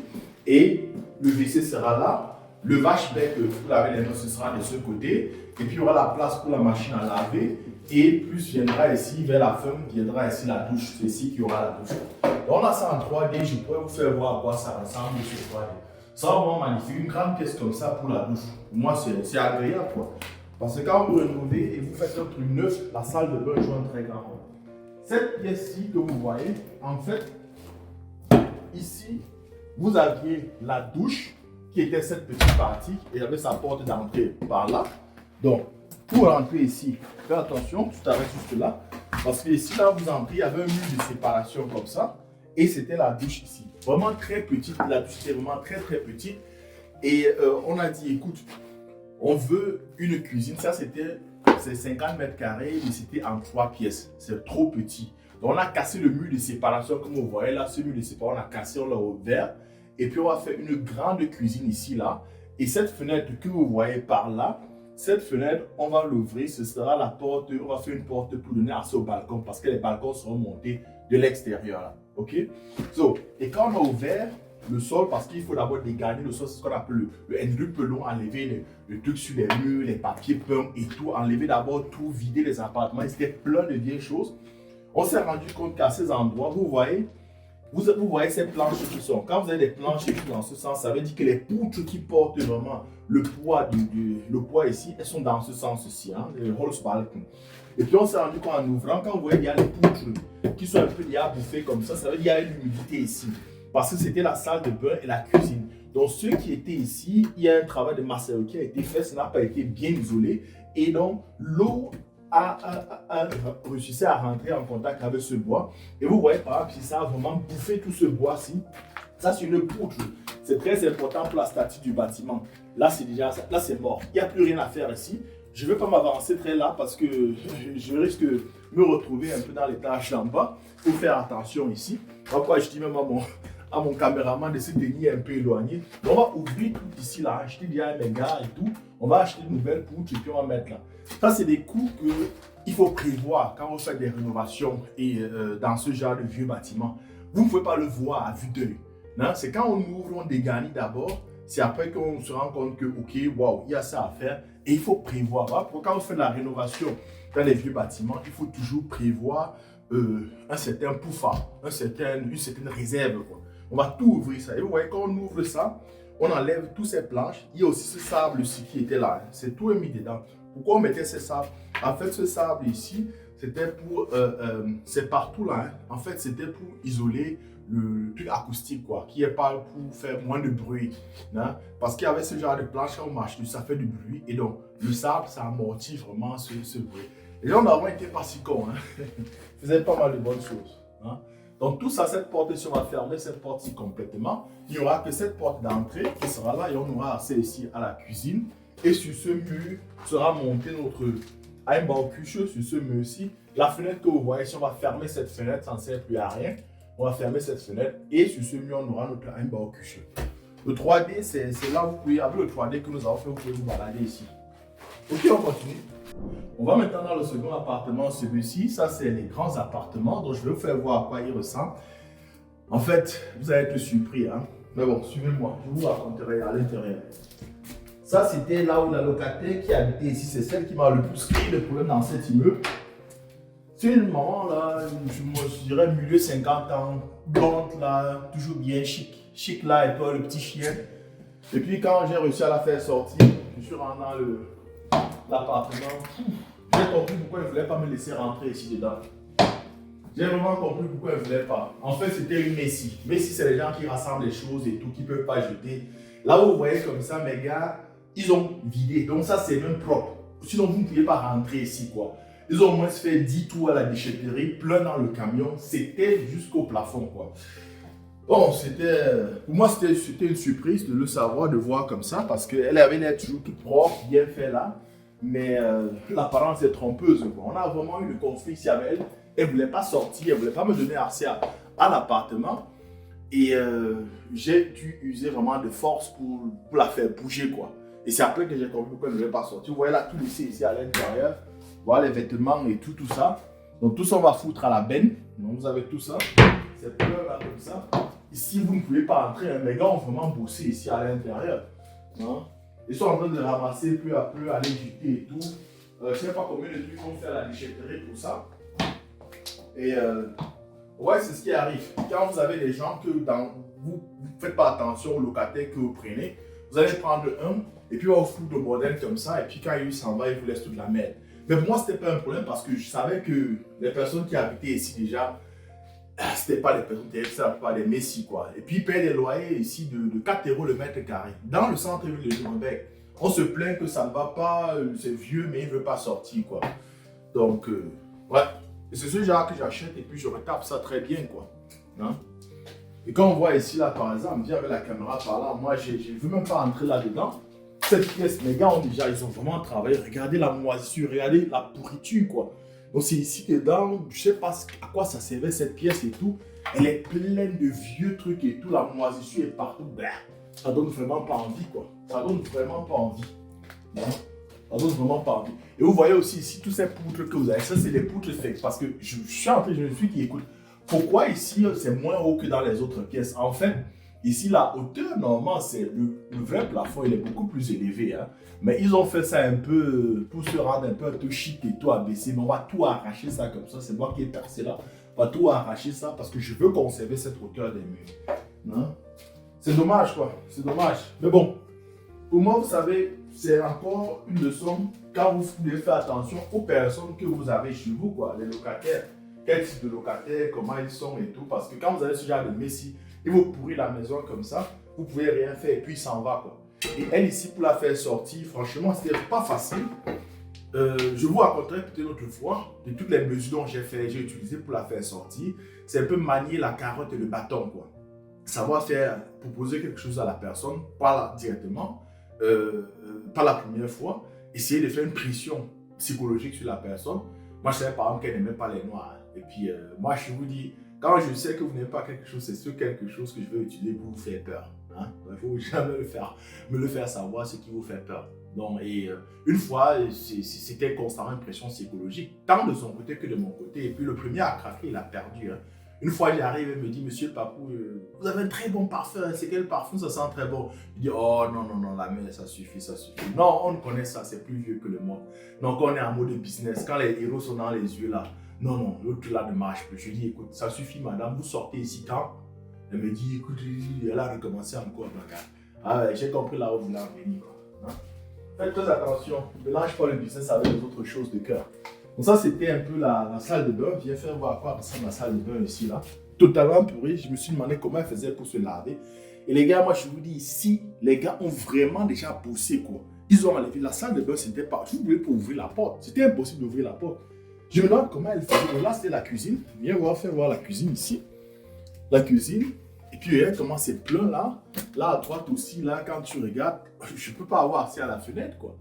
Et le WC sera là. Le vache-bec pour laver les mains, ce sera de ce côté. Et puis il y aura la place pour la machine à laver. Et plus viendra ici, vers la fin, viendra ici la douche. C'est ici qu'il y aura la douche. Donc on a ça en 3D. Je pourrais vous faire voir à quoi ça ressemble sur 3D. C'est vraiment magnifique. Une grande pièce comme ça pour la douche. Pour moi, c'est agréable quoi. Parce que quand vous rénovez et vous faites un truc neuf, la salle de bain joue un très grand rôle. Cette pièce-ci que vous voyez, en fait, ici, vous aviez la douche qui était cette petite partie et il y avait sa porte d'entrée par là. Donc, pour rentrer ici, faites attention, tu t'arrêtes juste là. Parce que ici, là, vous entrez, il y avait un mur de séparation comme ça. Et c'était la douche ici. Vraiment très petite. La douche était vraiment très petite. Et on a dit, écoute, on veut une cuisine. Ça, c'est 50 mètres carrés, mais c'était en 3 pièces. C'est trop petit. Donc, on a cassé le mur de séparation, comme vous voyez là. Ce mur de séparation, on a cassé, on l'a ouvert. Et puis, on va faire une grande cuisine ici, là. Et cette fenêtre que vous voyez par là, cette fenêtre, on va l'ouvrir. Ce sera la porte. On va faire une porte pour donner accès au balcon parce que les balcons seront montés de l'extérieur, là. OK? Et quand on a ouvert le sol, parce qu'il faut d'abord dégarnir le sol, c'est ce qu'on appelle le Henry Pelon, enlever le truc sur les murs, les papiers peints et tout, enlever d'abord tout, vider les appartements. C'était plein de vieilles choses. On s'est rendu compte qu'à ces endroits, vous voyez ces planches qui sont. Quand vous avez des planches qui sont dans ce sens, ça veut dire que les poutres qui portent vraiment le poids ici, elles sont dans ce sens-ci, hein, le Holz Balken. Et puis on s'est rendu compte en ouvrant, quand vous voyez, il y a les poutres qui sont un peu bouffées comme ça, ça veut dire qu'il y a une humidité ici. Parce que c'était la salle de bain et la cuisine. Donc ceux qui étaient ici, il y a un travail de maçonnerie qui a été fait, ça n'a pas été bien isolé. Et donc l'eau a réussi à rentrer en contact avec ce bois. Et vous voyez par exemple, si ça a vraiment bouffé tout ce bois-ci, ça c'est une poutre. C'est très important pour la statique du bâtiment. Là c'est déjà, là c'est mort. Il n'y a plus rien à faire ici. Je ne vais pas m'avancer très là parce que je risque de me retrouver un peu dans les tâches en bas. Il faut faire attention ici. Pourquoi je dis même à mon caméraman de se tenir un peu éloigné. Donc, on va ouvrir tout ici là, acheter déjà mes gars et tout. On va acheter de nouvelles poutres et puis on va mettre là. Ça, c'est des coûts qu'il faut prévoir quand on fait des rénovations et dans ce genre de vieux bâtiments. Vous ne pouvez pas le voir à vue d'œil. C'est quand on ouvre, on dégarnit d'abord. C'est après qu'on se rend compte que, ok, waouh, il y a ça à faire. Et il faut prévoir. Quand on fait de la rénovation dans les vieux bâtiments, il faut toujours prévoir un certain pouvoir, une certaine réserve, quoi. On va tout ouvrir ça. Et vous voyez, quand on ouvre ça, on enlève toutes ces planches. Il y a aussi ce sable-ci qui était là. C'est tout mis dedans. Pourquoi on mettait ce sable? En fait, ce sable ici, c'était pour... c'est partout là. En fait, c'était pour isoler le truc acoustique, quoi. Qui est pas pour faire moins de bruit. Parce qu'il y avait ce genre de planche, quand on marche dessus, ça fait du bruit. Et donc, le sable, ça amortit vraiment ce bruit. Les gens n'avaient été pas si cons. Ils faisaient pas mal de bonnes choses. Donc tout ça, cette porte-ci, on va fermer cette porte-ci complètement. Il n'y aura que cette porte d'entrée qui sera là et on aura accès ici à la cuisine. Et sur ce mur sera monté notre Einbaukuche, sur ce mur-ci. La fenêtre que vous voyez ici, on va fermer cette fenêtre, ça ne sert plus à rien. On va fermer cette fenêtre et sur ce mur, on aura notre Einbaukuche. Le 3D, c'est là où vous pouvez, avec le 3D que nous avons fait, vous pouvez vous balader ici. Ok, on continue. On va maintenant dans le second appartement, celui-ci. Ça, c'est les grands appartements. Donc, je vais vous faire voir à quoi il ressemble. En fait, vous allez être surpris. Mais bon, suivez-moi. Je vous raconterai à l'intérieur. Ça, c'était là où la locataire qui habitait ici, c'est celle qui m'a le plus créé le problème dans cet immeuble. C'est une maman, là, je dirais milieu 50 ans, blonde, là, toujours bien chic. Chic, là, et toi, le petit chien. Et puis, quand j'ai réussi à la faire sortir, je suis rentré dans l'appartement. J'ai compris pourquoi elle ne voulait pas me laisser rentrer ici dedans. J'ai vraiment compris pourquoi elle ne voulait pas. En fait, c'était une messie. Messie, c'est les gens qui rassemblent les choses et tout, qui ne peuvent pas jeter. Là où vous voyez comme ça, mes gars, ils ont vidé. Donc ça, c'est même propre. Sinon, vous ne pouviez pas rentrer ici, quoi. Ils ont au moins fait 10 tours à la déchetterie, plein dans le camion. C'était jusqu'au plafond, quoi. Bon, pour moi, c'était une surprise de le savoir, de voir comme ça, parce qu'elle avait l'air toujours toute propre, bien fait là. Mais l'apparence est trompeuse, quoi. On a vraiment eu le conflit ici avec elle. Elle ne voulait pas sortir, elle ne voulait pas me donner accès à l'appartement. Et j'ai dû user vraiment de force pour la faire bouger, quoi. Et c'est après que j'ai compris pourquoi elle ne devait pas sortir. Vous voyez là, tout laissé ici à l'intérieur. Voilà les vêtements et tout ça. Donc tout ça, on va foutre à la benne. Donc vous avez tout ça. C'est plein là comme ça. Ici, vous ne pouvez pas entrer. Hein. Les gars ont vraiment bossé ici à l'intérieur. Hein? Ils sont en train de ramasser peu à peu, aller jeter et tout. Je ne sais pas combien de trucs on fait à la déchetterie pour ça. Et ouais, c'est ce qui arrive. Quand vous avez des gens que vous ne faites pas attention aux locataires que vous prenez, vous allez prendre un et puis on vous fout de bordel comme ça. Et puis quand il s'en va, il vous laisse toute la merde. Mais pour moi, ce n'était pas un problème parce que je savais que les personnes qui habitaient ici déjà, ce n'étaient pas des personnes qui étaient pas des messies quoi. Et puis ils paient des loyers ici de 4 € le mètre carré. Dans le centre-ville de Nuremberg, on se plaint que ça ne va pas, c'est vieux mais il ne veut pas sortir quoi. Donc, ouais. Et c'est ce genre que j'achète et puis je retape ça très bien quoi. Hein? Et quand on voit ici là par exemple, viens avec la caméra par là, moi je ne veux même pas entrer là-dedans. Cette pièce, les gars ils ont vraiment travaillé. Regardez la moisissure, regardez la pourriture quoi. Donc c'est ici dedans, je sais pas à quoi ça servait cette pièce et tout. Elle est pleine de vieux trucs et tout, la moisissure est partout. Blah. Ça donne vraiment pas envie quoi. Ça donne vraiment pas envie. Hein? Ça donne vraiment pas envie. Et vous voyez aussi ici, tous ces poutres que vous avez, ça c'est des poutres faites. Parce que je suis en train, je suis qui écoute. Pourquoi ici c'est moins haut que dans les autres pièces? En fait, ici la hauteur normalement, c'est le vrai plafond, il est beaucoup plus élevé. Hein? Mais ils ont fait ça un peu pour se rendre un peu chic et tout abaissé. Mais on va tout arracher ça comme ça. C'est moi qui ai percé là. On va tout arracher ça parce que je veux conserver cette hauteur des murs. Hein? C'est dommage quoi, c'est dommage. Mais bon, pour moi, vous savez, c'est encore une leçon quand vous devez faire attention aux personnes que vous avez chez vous, quoi, les locataires. Quel type de locataires, comment ils sont et tout. Parce que quand vous avez ce genre de messie, il vous pourrit la maison comme ça, vous ne pouvez rien faire et puis il s'en va, quoi. Et elle ici, pour la faire sortir, franchement, c'était pas facile. Je vous raconterai peut-être une autre fois de toutes les mesures dont j'ai utilisé pour la faire sortir. C'est un peu manier la carotte et le bâton, quoi. Savoir faire, proposer quelque chose à la personne, pas là, directement, pas la première fois, essayer de faire une pression psychologique sur la personne. Moi, je savais par exemple qu'elle n'aimait pas les noirs. Et puis, moi, je vous dis, quand je sais que vous n'aimez pas quelque chose, c'est sur quelque chose que je vais utiliser pour vous faire peur. Hein? Il ne faut jamais me le faire savoir ce qui vous fait peur. Donc, et une fois, c'était constamment une pression psychologique, tant de son côté que de mon côté. Et puis, le premier à craquer, il a perdu. Hein? Une fois, il arrive et me dit, Monsieur Papou, vous avez un très bon parfum. C'est quel parfum? Ça sent très bon. Je dis, oh non, non, non, la mère, ça suffit, ça suffit. Non, on connaît ça, c'est plus vieux que le monde. Donc, on est en mode business. Quand les héros sont dans les yeux là, non, non, l'autre là ne marche plus. Je dis, écoute, ça suffit, madame, vous sortez ici quand? Elle me dit, écoute, elle a recommencé encore. Ah ouais, j'ai compris là où vous voulez en venir. Hein? Faites très attention, ne mélange pas le business avec les autres choses de cœur. Donc ça, c'était un peu la salle de bain. Viens faire voir à quoi ressemble la salle de bain ici, là. Totalement pourrie. Je me suis demandé comment elle faisait pour se laver. Et les gars, moi, je vous dis ici, les gars ont vraiment déjà poussé, quoi. Ils ont enlevé la salle de bain, c'était pas... Vous pouvez pas ouvrir la porte. C'était impossible d'ouvrir la porte. Je me demande comment elle faisait. Donc là, c'était la cuisine. Viens voir, faire voir la cuisine ici. La cuisine. Et puis, regarde comment c'est plein, là. Là, à droite aussi, là, quand tu regardes, je peux pas avoir accès à la fenêtre, quoi.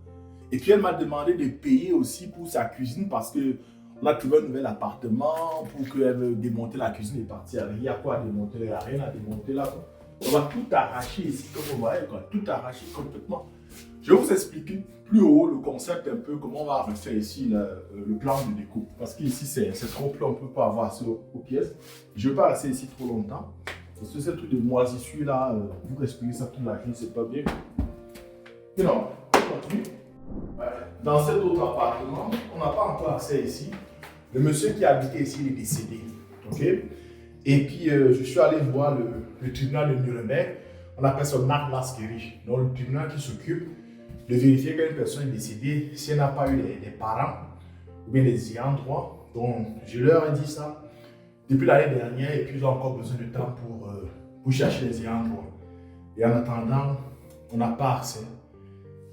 Et puis elle m'a demandé de payer aussi pour sa cuisine parce qu'on a trouvé un nouvel appartement pour qu'elle me démonte la cuisine et partir. Il y a quoi à démonter? Il n'y a rien à démonter là, quoi. On va tout arracher ici, comme vous voyez, quoi. Tout arracher complètement. Je vais vous expliquer plus haut le concept un peu, comment on va refaire ici le plan de découpe. Parce qu'ici, c'est trop plat, on ne peut pas avoir assez aux pièces. Je ne vais pas rester ici trop longtemps. Parce que ce truc de moisissure là, vous respirez ça toute la journée, c'est pas bien. Mais non, on continue. Dans cet autre appartement, on n'a pas encore accès ici. Le monsieur qui habitait ici, il est décédé. Okay? Et puis, je suis allé voir le tribunal de Nuremberg. On appelle ça Nachlassgericht. Donc, le tribunal qui s'occupe de vérifier qu'une personne est décédée si elle n'a pas eu des parents ou bien des ayants droit. Donc, je leur ai dit ça depuis l'année dernière et puis ils ont encore besoin de temps pour chercher les ayants droit. Et en attendant, on n'a pas accès.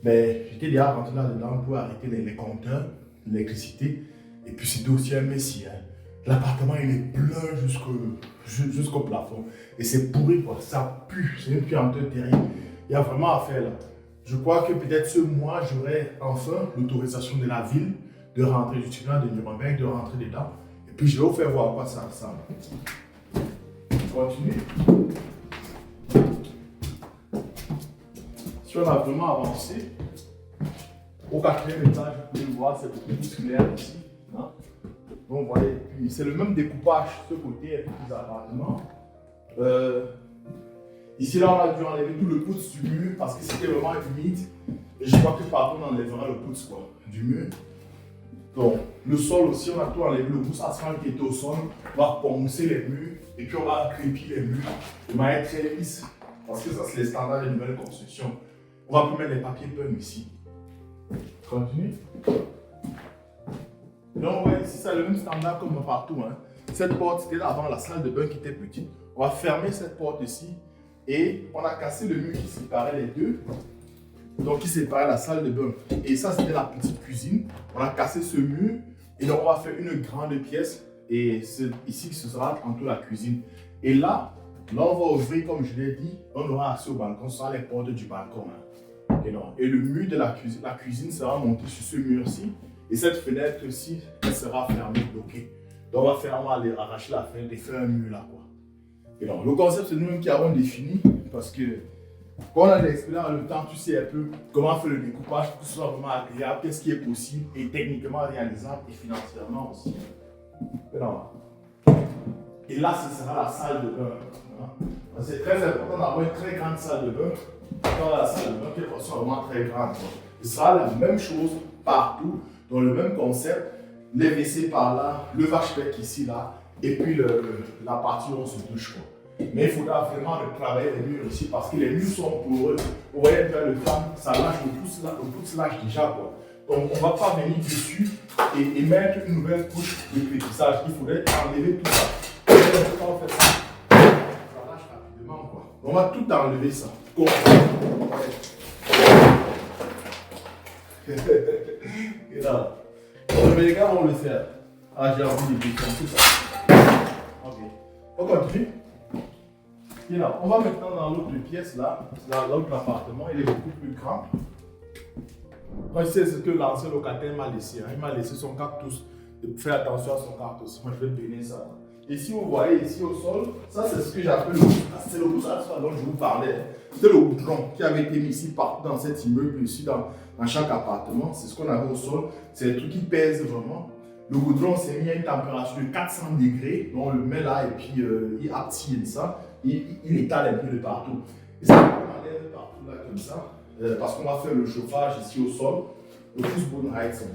Mais j'étais déjà rentré là-dedans pour arrêter les compteurs, l'électricité. Et puis c'était aussi un messie. Hein. L'appartement, il est plein jusqu'au plafond. Et c'est pourri, quoi. Ça pue. C'est une puanteur terrible. Il y a vraiment à faire là. Je crois que peut-être ce mois, j'aurai enfin l'autorisation de la ville de rentrer du tribunal de Nuremberg, de rentrer dedans. Et puis je vais vous faire voir à quoi ça ressemble. On continue. Si on a vraiment avancé, Au quatrième étage, vous pouvez le voir, c'est beaucoup plus clair ici. Hein. Donc, vous voyez, c'est le même découpage, ce côté un peu plus appartement. Ici, là, on a dû enlever tout le pouce du mur parce que c'était vraiment humide. Et je crois que partout, on enlèvera le pouce quoi, du mur. Donc, le sol aussi, on a tout enlevé. Le pouce asphalte qui était au sol, on va poncer les murs et puis on va crépier les murs de manière très lisse. Parce que ça, c'est les standards de nouvelle construction. On va plus mettre les papiers peints ici. Continue. Donc, ouais, ici, c'est le même standard comme partout. Hein. Cette porte, c'était avant la salle de bain qui était petite. On va fermer cette porte ici. Et on a cassé le mur qui séparait les deux. Donc, qui séparait la salle de bain. Et ça, c'était la petite cuisine. On a cassé ce mur. Et donc, on va faire une grande pièce. Et ici, ce sera entre la cuisine. Et là, on va ouvrir, comme je l'ai dit, on aura accès au balcon. Ce sera les portes du balcon. Hein. Et le mur de la cuisine sera monté sur ce mur-ci. Et cette fenêtre-ci, elle sera fermée, bloquée. Donc, on va aller arracher la fenêtre et faire un mur là. Quoi. Et donc, le concept, c'est nous-mêmes qui avons défini. Parce que quand on a de l'expérience dans le temps, tu sais un peu comment faire le découpage pour que ce soit vraiment agréable, qu'est-ce qui est possible et techniquement réalisable et financièrement aussi. Et là, ce sera la salle de bain. C'est très important d'avoir une très grande salle de bain. Dans la salle de bain, qui soit vraiment très grande. Ce sera la même chose partout, dans le même concept. Les WC par là, le vache-bec ici, là, et puis la partie où on se douche. Quoi. Mais il faudra vraiment travailler les murs ici parce que les murs sont poreux. Vous voyez bien le temps, ça lâche, le pouce lâche déjà. Quoi. Donc on ne va pas venir dessus et mettre une nouvelle couche de pétrissage. Il faudrait enlever tout ça. Quand on fait ça, ça lâche rapidement. Quoi. On va tout enlever ça. Et là, mais les gars vont le faire. Ah, j'ai envie de détendre tout ça. Ok. On continue. Et là, on va maintenant dans l'autre pièce là. L'autre appartement, il est beaucoup plus grand. Moi, c'est ce que l'ancien locataire m'a laissé. Hein. Il m'a laissé son cactus. Fais attention à son cactus. Moi, je vais bénir ça. Et si vous voyez ici au sol, ça c'est ce que j'appelle le goudron. C'est le goudron dont je vous parlais. C'est le goudron qui avait été mis ici partout dans cet immeuble, ici dans chaque appartement. C'est ce qu'on avait au sol. C'est le truc qui pèse vraiment. Le goudron s'est mis à une température de 400 degrés. Donc on le met là et puis il attire ça. Il étale un peu de partout. Et ça, on enlève partout là comme ça. Parce qu'on va faire le chauffage ici au sol. Le Fußbodenheizung.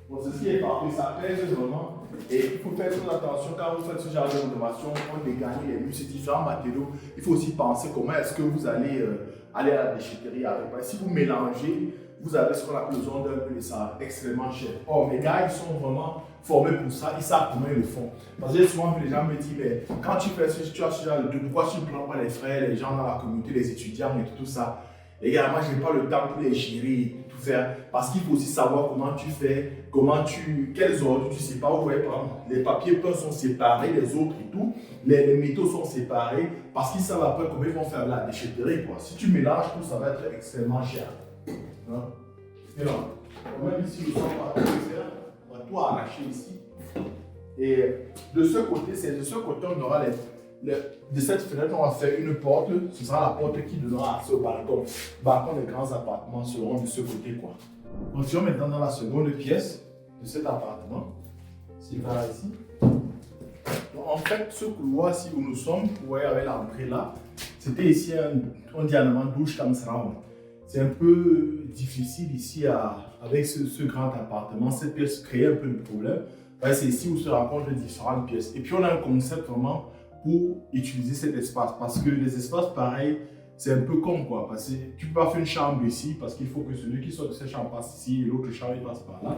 Donc c'est ce qui est partout. Ça pèse vraiment. Et il faut faire très attention quand vous faites ce genre de rénovation, on dégagne les murs, c'est différents matériaux. Il faut aussi penser comment est-ce que vous allez aller à la déchetterie avec. Parce que si vous mélangez, vous avez ce qu'on appelle besoin d'un peu et ça extrêmement cher. Or, les gars, ils sont vraiment formés pour ça, ils savent comment ils le font. Parce que souvent, les gens me disent, mais quand tu fais ce genre de pourquoi tu ne prends pas les frères, les gens dans la communauté, les étudiants et tout ça. Les gars, moi, je n'ai pas le temps pour les gérer, tout faire. Parce qu'il faut aussi savoir comment tu fais, quels ordres tu sépares. Vous voyez, par exemple, les papiers peints sont séparés, les autres et tout. Les métaux sont séparés parce qu'ils savent après comment ils vont faire la déchetterie. Quoi. Si tu mélanges tout, ça va être extrêmement cher. Hein? Et là, même ici, le sol, on va tout arracher ici. Et de ce côté, on aura de cette fenêtre, on va faire une porte. Ce sera la porte qui donnera accès au balcon. Le balcon des grands appartements seront de ce côté. Quoi. Continuons maintenant dans la seconde pièce de cet appartement. C'est par ici. Donc, en fait, ce couloir-ci où nous sommes, vous voyez avec l'entrée là, c'était ici on dit en allemand douche comme ça. C'est un peu difficile ici avec ce grand appartement. Cette pièce crée un peu de problème. C'est ici où se rencontrent les différentes pièces. Et puis on a un concept vraiment pour utiliser cet espace. Parce que les espaces pareils, c'est un peu con quoi. Parce que tu ne peux pas faire une chambre ici parce qu'il faut que celui qui sort de cette chambre passe ici et l'autre chambre il passe par là.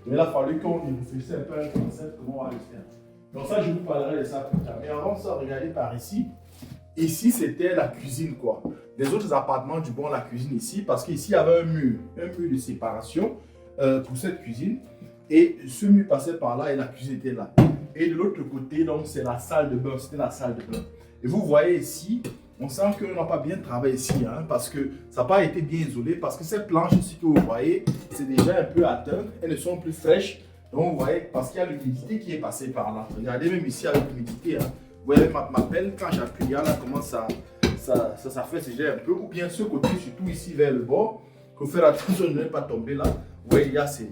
Mais il a fallu qu'on réfléchisse un peu à un concept, comment on va le faire. Donc ça, je vous parlerai de ça plus tard. Mais avant ça, regardez par ici. Ici, c'était la cuisine quoi. Les autres appartements du bon, la cuisine ici, parce qu'ici, il y avait un mur de séparation pour cette cuisine. Et ce mur passait par là et la cuisine était là. Et de l'autre côté, donc, c'est la salle de bain. C'était la salle de bain. Et vous voyez ici, on sent qu'on n'a pas bien travaillé ici, hein, parce que ça n'a pas été bien isolé. Parce que ces planches ici que vous voyez, c'est déjà un peu atteintes. Elles ne sont plus fraîches. Donc, vous voyez, parce qu'il y a l'humidité qui est passée par là. Regardez même ici avec l'humidité. Hein. Vous voyez, ma pelle, quand j'appuie, là, comment ça fait sécher un peu. Ou bien ce côté, surtout ici vers le bord. Il faut faire attention de ne pas tomber là. Oui, il y a c'est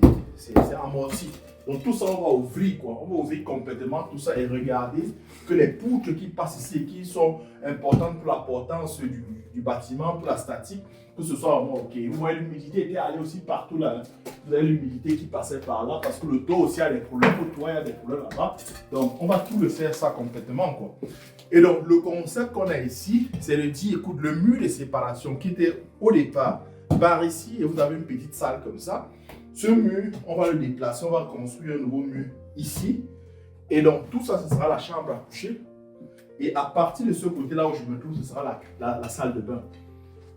amorti. Donc tout ça, on va ouvrir quoi. On va ouvrir complètement tout ça et regarder que les poutres qui passent ici et qui sont importantes pour la portance du bâtiment, pour la statique, que ce soit vraiment ok. Vous voyez, l'humidité était allée aussi partout là. Vous avez l'humidité qui passait par là parce que le dos aussi a des problèmes. Le toit, il y a des problèmes là-bas. Donc on va tout le faire ça complètement quoi. Et donc le concept qu'on a ici, c'est de dire, écoute, le mur de séparation qui était au départ par ici et vous avez une petite salle comme ça. Ce mur, on va le déplacer, on va construire un nouveau mur ici. Et donc, tout ça, ce sera la chambre à coucher. Et à partir de ce côté-là où je me trouve, ce sera la salle de bain.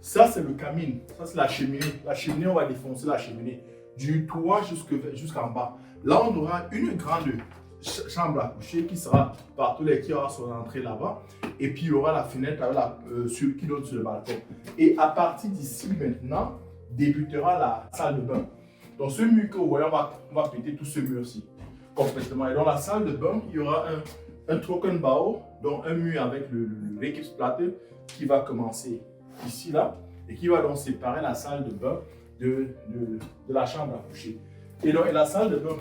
Ça, c'est le camin. Ça, c'est la cheminée. La cheminée, on va défoncer la cheminée. Du toit jusqu'en bas. Là, on aura une grande chambre à coucher qui sera partout, qui aura son entrée là-bas. Et puis, il y aura la fenêtre qui donne sur le balcon. Et à partir d'ici, maintenant, débutera la salle de bain. Dans ce mur que vous voyez, on va péter tout ce mur-ci complètement. Et dans la salle de bain, il y aura un Trockenbau, donc un mur avec le Recipsplatte qui va commencer ici, là, et qui va donc séparer la salle de bain de la chambre à coucher. Et donc, la salle de bain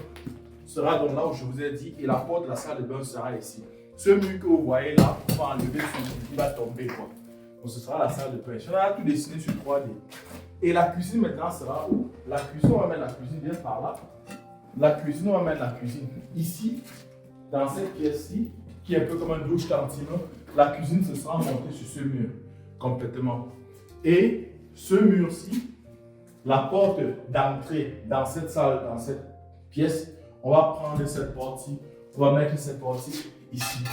sera donc là où je vous ai dit, et la porte de la salle de bain sera ici. Ce mur que vous voyez là, on va enlever il va tomber quoi. Donc, ce sera la salle de bain. On a tout dessiné sur 3D. Et la cuisine maintenant sera où? La cuisine, on va mettre la cuisine bien par là. La cuisine, on va mettre la cuisine ici, dans cette pièce-ci, qui est un peu comme un douche cantine. La cuisine se sera montée sur ce mur, complètement. Et ce mur-ci, la porte d'entrée dans cette salle, dans cette pièce, on va prendre cette porte-ci, on va mettre cette porte-ci ici,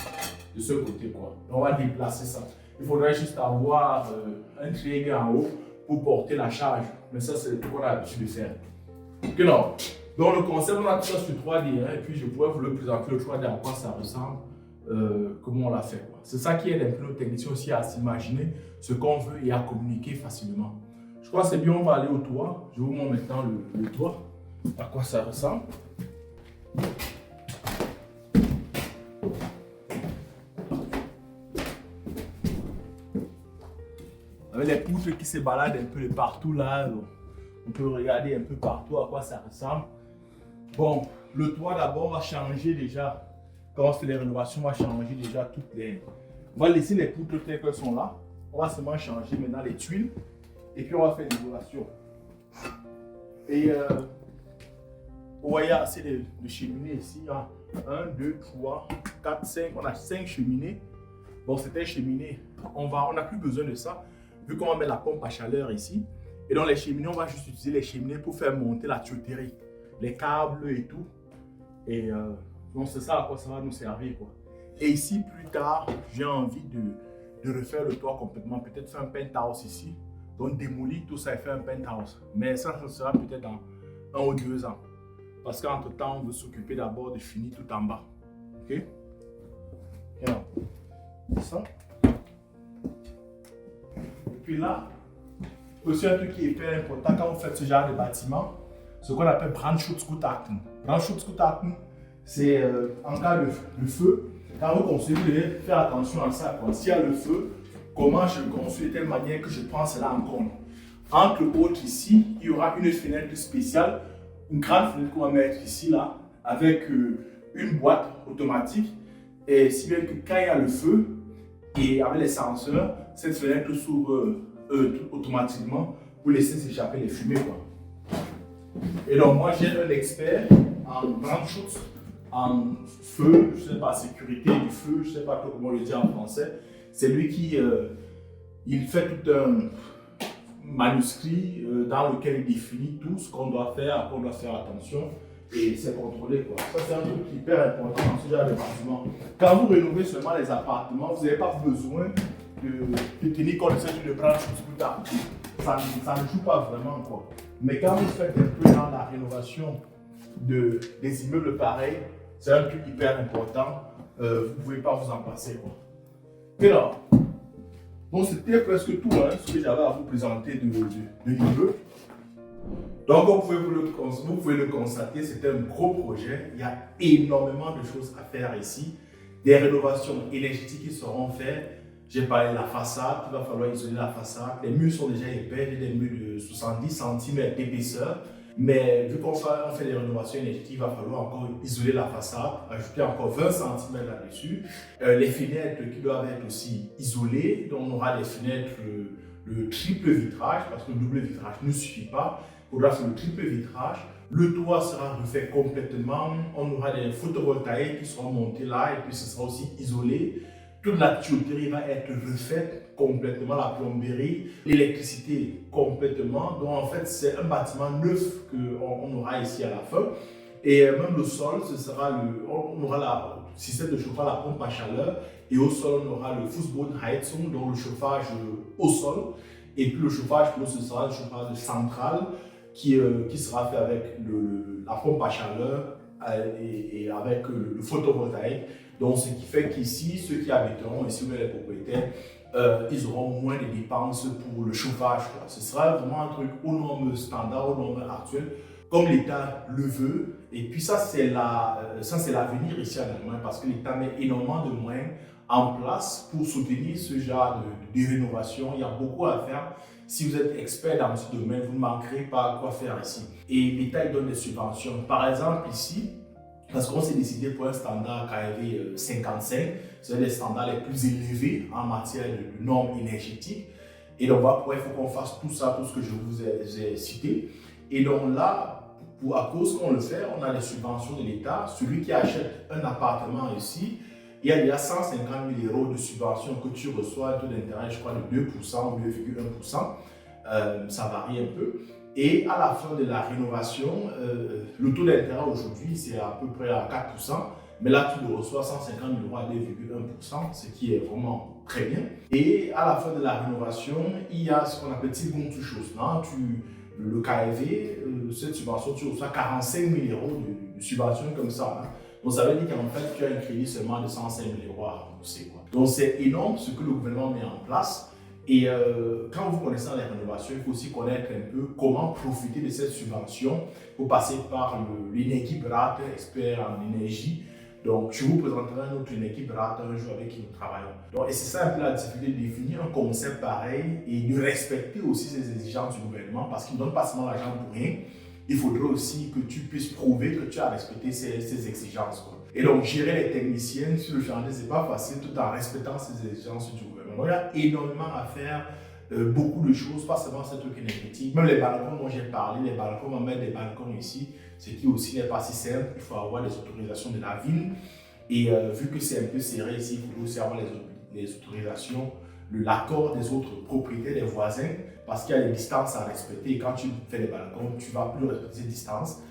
de ce côté quoi. On va déplacer ça. Il faudrait juste avoir un triangle en haut pour porter la charge. Mais ça, c'est ce qu'on a l'habitude de faire. Okay, non. Donc, le concept, on a tout ça sur 3D. Hein, et puis, je pourrais vous le présenter le 3D, à quoi ça ressemble, comment on l'a fait. C'est ça qui aide un peu nos techniciens aussi à s'imaginer ce qu'on veut et à communiquer facilement. Je crois que c'est bien, on va aller au toit. Je vous montre maintenant le toit, à quoi ça ressemble. Avec les poutres qui se baladent un peu de partout là, on peut regarder un peu partout à quoi ça ressemble. Bon, le toit d'abord va changer déjà. Quand on fait les rénovations, on va changer déjà toutes les... On va laisser les poutres telles qu'elles sont là. On va seulement changer maintenant les tuiles. Et puis on va faire l'isolation. Et vous voyez assez de cheminées ici. 1, 2, 3, 4, 5. On a 5 cheminées. Bon, c'était cheminée. On n'a plus besoin de ça. Vu qu'on va mettre la pompe à chaleur ici. Et dans les cheminées, on va juste utiliser les cheminées pour faire monter la tuyauterie. Les câbles et tout. Et donc c'est ça à quoi ça va nous servir quoi. Et ici plus tard, j'ai envie de refaire le toit complètement. Peut-être faire un penthouse ici. Donc démolir tout ça et faire un penthouse. Mais ça sera peut-être dans 1 ou 2 ans. Parce qu'entre temps, on veut s'occuper d'abord de finir tout en bas. Ok? Alors, ça. Et puis là, aussi un truc qui est hyper important quand vous faites ce genre de bâtiment, ce qu'on appelle Brandschutzgutachten. Brandschutzgutachten, c'est en cas de feu, quand vous construisez, vous devez faire attention à ça. S'il y a le feu, comment je construis de telle manière que je prends cela en compte. Entre autres, ici, il y aura une fenêtre spéciale, une grande fenêtre qu'on va mettre ici, là, avec une boîte automatique. Et si bien que quand il y a le feu, et avec les senseurs, cette fenêtre s'ouvre automatiquement pour laisser s'échapper les fumées. Quoi. Et donc, moi, j'ai un expert en Brandschutz, en feu, je ne sais pas, sécurité du feu, je ne sais pas comment le dire en français. C'est lui qui il fait tout un manuscrit dans lequel il définit tout ce qu'on doit faire, à quoi on doit faire attention. Et c'est contrôlé quoi. Ça c'est un truc hyper important dans ce genre de bâtiment. Quand vous rénovez seulement les appartements, vous n'avez pas besoin de tenir compte de ce type de branche ça ne joue pas vraiment quoi. Mais quand vous faites un peu dans la rénovation des immeubles pareils, c'est un truc hyper important. Vous ne pouvez pas vous en passer quoi. Et là, bon c'était presque tout hein, ce que j'avais à vous présenter de l'immeuble. Donc, vous pouvez le constater, c'est un gros projet. Il y a énormément de choses à faire ici. Des rénovations énergétiques qui seront faites. J'ai parlé de la façade, il va falloir isoler la façade. Les murs sont déjà épais, j'ai des murs de 70 cm d'épaisseur. Mais vu qu'on fait des rénovations énergétiques, il va falloir encore isoler la façade, ajouter encore 20 cm là-dessus. Les fenêtres qui doivent être aussi isolées. Donc on aura les fenêtres, le triple vitrage, parce que le double vitrage ne suffit pas. Il faudra faire le triple vitrage. Le toit sera refait complètement. On aura des photovoltaïques qui seront montés là et puis ce sera aussi isolé. Toute la tuyauterie va être refaite complètement, la plomberie, l'électricité complètement. Donc en fait, c'est un bâtiment neuf qu'on aura ici à la fin. Et même le sol, on aura le système de chauffage, la pompe à chaleur. Et au sol, on aura le Fußbodenheizung, donc le chauffage au sol. Et puis le chauffage, ce sera le chauffage central qui sera fait avec la pompe à chaleur et avec le photovoltaïque. Donc, ce qui fait qu'ici, ceux qui habiteront ici, les propriétaires, ils auront moins de dépenses pour le chauffage, quoi. Ce sera vraiment un truc aux normes standards, aux normes actuelles, comme l'État le veut. Et puis ça, c'est l'avenir ici en Allemagne, parce que l'État met énormément de moyens en place pour soutenir ce genre de rénovation. Il y a beaucoup à faire. Si vous êtes expert dans ce domaine, vous ne manquerez pas quoi faire ici. Et l'État donne des subventions. Par exemple, ici, parce qu'on s'est décidé pour un standard KEV 55, c'est les standards les plus élevés en matière de normes énergétiques. Et donc, il faut qu'on fasse tout ça, tout ce que je vous ai cité. Et donc là, à cause qu'on le fait, on a les subventions de l'État. Celui qui achète un appartement ici, il y a déjà 150 000 euros de subvention que tu reçois, un taux d'intérêt, je crois, de 2% ou 2,1%. Ça varie un peu. Et à la fin de la rénovation, le taux d'intérêt aujourd'hui, c'est à peu près à 4%. Mais là, tu le reçois 150 000 euros à 2,1%, ce qui est vraiment très bien. Et à la fin de la rénovation, il y a ce qu'on appelle Tilgungszuschuss. Le KEV, cette subvention, tu reçois 45 000 euros de subvention comme ça. Hein. Donc ça veut dire qu'en fait, tu as un crédit seulement de 105 000 euros à rembourser. Donc c'est énorme ce que le gouvernement met en place. Et quand vous connaissez les rénovations, il faut aussi connaître un peu comment profiter de cette subvention pour passer par l'Energieberater, expert en énergie. Donc, je vous présenterai notre Energieberater un jour avec qui nous travaillons. Donc, et c'est ça un peu la difficulté de définir un concept pareil et de respecter aussi ces exigences du gouvernement parce qu'il ne donne pas seulement l'argent pour rien. Il faudrait aussi que tu puisses prouver que tu as respecté ces exigences, quoi. Et donc, gérer les techniciens sur le chantier, ce n'est pas facile tout en respectant ces exigences du gouvernement. Donc, il y a énormément à faire, beaucoup de choses, pas seulement ces trucs énergétiques. Même les balcons dont j'ai parlé, les balcons, on va mettre des balcons ici, ce qui aussi n'est pas si simple. Il faut avoir les autorisations de la ville. Et vu que c'est un peu serré ici, il faut aussi avoir les autorisations, l'accord des autres propriétaires, des voisins, parce qu'il y a des distances à respecter. Et quand tu fais les balcons, tu ne vas plus respecter ces distances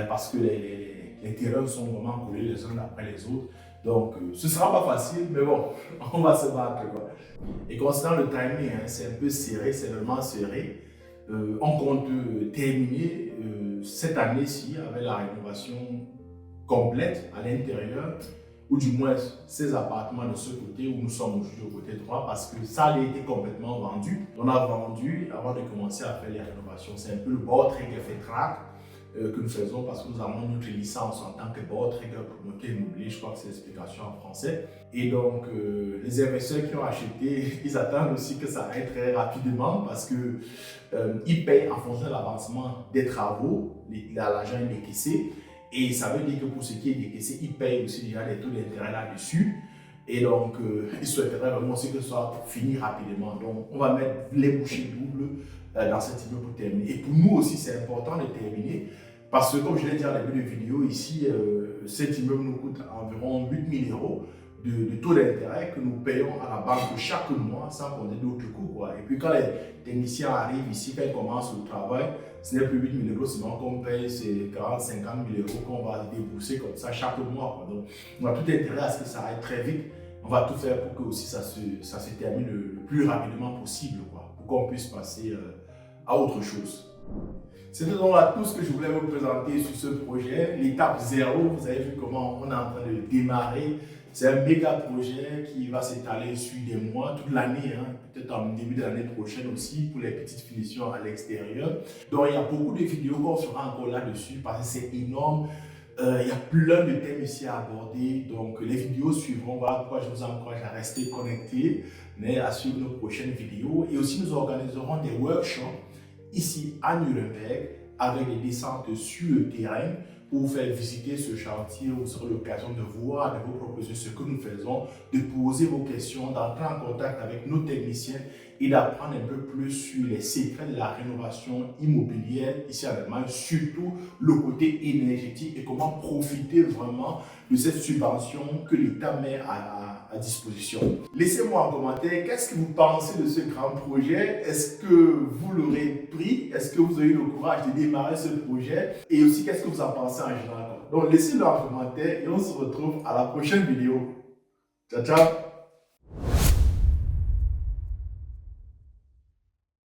parce que les terrains sont vraiment collés les uns après les autres. Donc, ce ne sera pas facile, mais bon, on va se battre, quoi. Et concernant le timing, hein, c'est un peu serré, c'est vraiment serré. On compte terminer cette année-ci avec la rénovation complète à l'intérieur, ou du moins ces appartements de ce côté où nous sommes aujourd'hui au côté droit, parce que ça a été complètement vendu. On a vendu avant de commencer à faire les rénovations. C'est un peu le Bauträgervertrag que nous faisons parce que nous avons notre licence en tant que Bauträger promoteur immobilier, je crois que c'est l'explication en français. Et donc, les investisseurs qui ont acheté, ils attendent aussi que ça aille très rapidement parce qu'ils payent en fonction de l'avancement des travaux, l'argent est décaissé. Et ça veut dire que pour ce qui est décaissé, ils payent aussi déjà des taux d'intérêt là-dessus. Et donc, ils souhaiteraient vraiment aussi que ce soit fini rapidement. Donc, on va mettre les bouchées doubles dans cet immeuble pour terminer. Et pour nous aussi, c'est important de terminer parce que, comme je l'ai dit en début de vidéo, ici, cet immeuble nous coûte environ 8 000 euros de taux d'intérêt que nous payons à la banque chaque mois sans compter d'autres coûts, quoi. Et puis, quand les techniciens arrivent ici, quand ils commencent le travail, ce n'est plus 8 000 euros, sinon qu'on paye ces 40 50 000 euros qu'on va débourser comme ça chaque mois, quoi. Donc, on a tout intérêt à ce que ça aille très vite. On va tout faire pour que aussi ça se termine le plus rapidement possible, quoi, pour qu'on puisse passer à autre chose. C'était donc là tout ce que je voulais vous présenter sur ce projet. L'étape 0, vous avez vu comment on est en train de démarrer. C'est un méga projet qui va s'étaler sur des mois, toute l'année, hein, peut-être en début de l'année prochaine aussi, pour les petites finitions à l'extérieur. Donc il y a beaucoup de vidéos qu'on fera encore là-dessus parce que c'est énorme. Il y a plein de thèmes ici à aborder, donc les vidéos suivront. Voilà pourquoi je vous encourage à rester connectés, mais à suivre nos prochaines vidéos. Et aussi, nous organiserons des workshops ici à Nuremberg avec des descentes sur le terrain pour vous faire visiter ce chantier. Vous aurez l'occasion de voir, de vous proposer ce que nous faisons, de poser vos questions, d'entrer en contact avec nos techniciens et d'apprendre un peu plus sur les secrets de la rénovation immobilière ici en Allemagne, surtout le côté énergétique et comment profiter vraiment de cette subvention que l'État met à disposition. Laissez-moi en commentaire, qu'est-ce que vous pensez de ce grand projet? Est-ce que vous l'aurez pris? Est-ce que vous avez eu le courage de démarrer ce projet? Et aussi, qu'est-ce que vous en pensez en général? Donc, laissez-le en commentaire et on se retrouve à la prochaine vidéo. Ciao, ciao!